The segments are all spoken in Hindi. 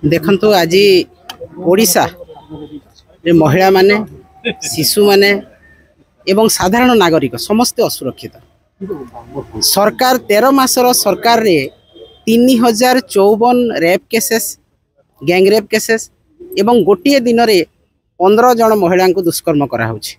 देखंतु आज ओडिशा रे महिला माने शिशु माने एवं साधारण नागरिक समस्ते असुरक्षित। सरकार 13 मासर सरकार रे 3054 rape cases gang rape cases एवं गोटे दिन रे 15 जन महिला को दुष्कर्म करा होछि।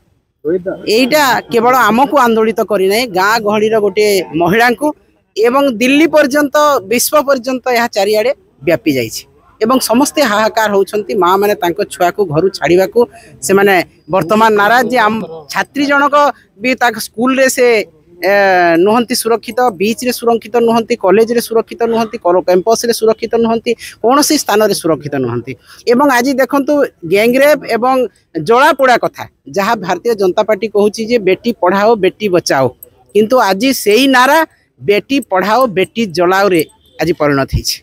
एइटा केवल आमको आंदोलित करी नै गाँ गहलीर गोटे महिला को एवं दिल्ली पर्यंत विश्व पर्यंत यह चारिआडे व्यापी जाइछि एवं समस्ते हाहाकार होउछंती। माँ माने तांको छुआ को घर छाड़िबा को से माने वर्तमान नाराज जे आम छात्री जनक भी ताक स्कूल रे से नुहंती सुरक्षित, बीच रे सुरक्षित नुहंती, कॉलेज रे सुरक्षित नुहंती, कैंपस रे सुरक्षित नुहंती, कौनसी स्थान रे सुरक्षित नुहंती। एवं आज देखंतु गैंगरेप एवं जला पोड़ा कथा जहाँ भारतीय जनता पार्टी कहूची जे बेटी पढ़ाओ बेटी बचाओ, किंतु आज सेही नारा बेटी पढ़ाओ बेटी जलाओ रे आज परिणत होइछि।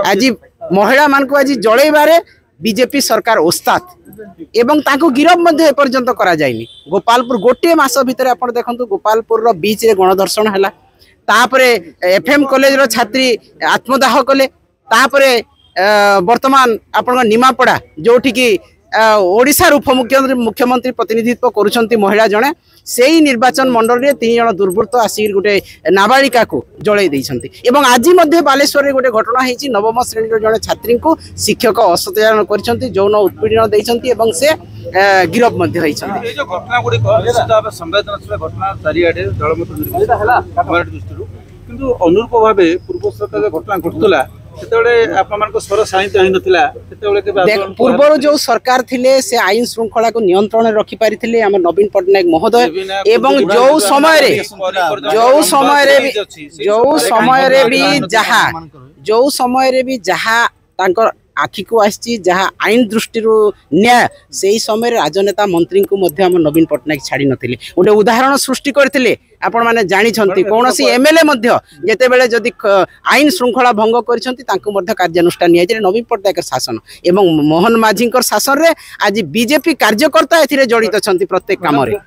आज महिला मान को आज जलैबारे बीजेपी सरकार ओस्ताद एवं ताको गिरफ मध्य एपर्यंत करा जायनि। गोपालपुर गोटे मास भितर आपण देखंतु गोपालपुर रो बीच रे गणदर्शन हला, तापरे एफएम कॉलेज रो छात्री आत्मदाह कले, तापरे वर्तमान आपण निमापड़ा जोठी की ओडिशा मुख्यमंत्री प्रतिनिधित्व करुछंती महिला जणे सेही निर्वाचन मंडल रे 3 जण दुर्बृत्त आसी गोटे नाबालिका को जळै दैछंती। एवं आज मध्य बालेश्वर रे गोटे घटना हेछि, नवम श्रेणी रो जणे छात्री को शिक्षक असत्याचरण करछंती, यौन उत्पीड़न दैछंती एवं से गिरफ मध्य होइछंती। ए जो घटना गुडी निश्चित संवेदनशील घटना चारिआडे जळमत निर्मित हला हमारे दृष्टिରୁ, किंतु अनुरूप भाबे पूर्व सरकार घटना घटतला पूर्व जो सरकार थिले से आईन श्रृंखला को नियंत्रण रखी पारिथिले आम नवीन पट्टनायक महोदय एवं जो समय भी जहा तांकर आखि को आसी जहाँ आईन दृष्टि न्याय से समय राजनेता मंत्री को मध्य आम नवीन पट्टनायक छाड़ी नथिले गोटे उदाहरण सृष्टि करथिले। आपण माने जानिछंती कोनोसी एमएलए मध्य जेते बेले जदि आईन श्रृंखला भंग करिसंती तांको मध्य कार्यानुष्ठान निया जे नवीन पट्टनायक शासन एवं मोहन माझी शासन रे आज बीजेपी कार्यकर्ता एथिरे जड़ित छंती प्रत्येक काम रे।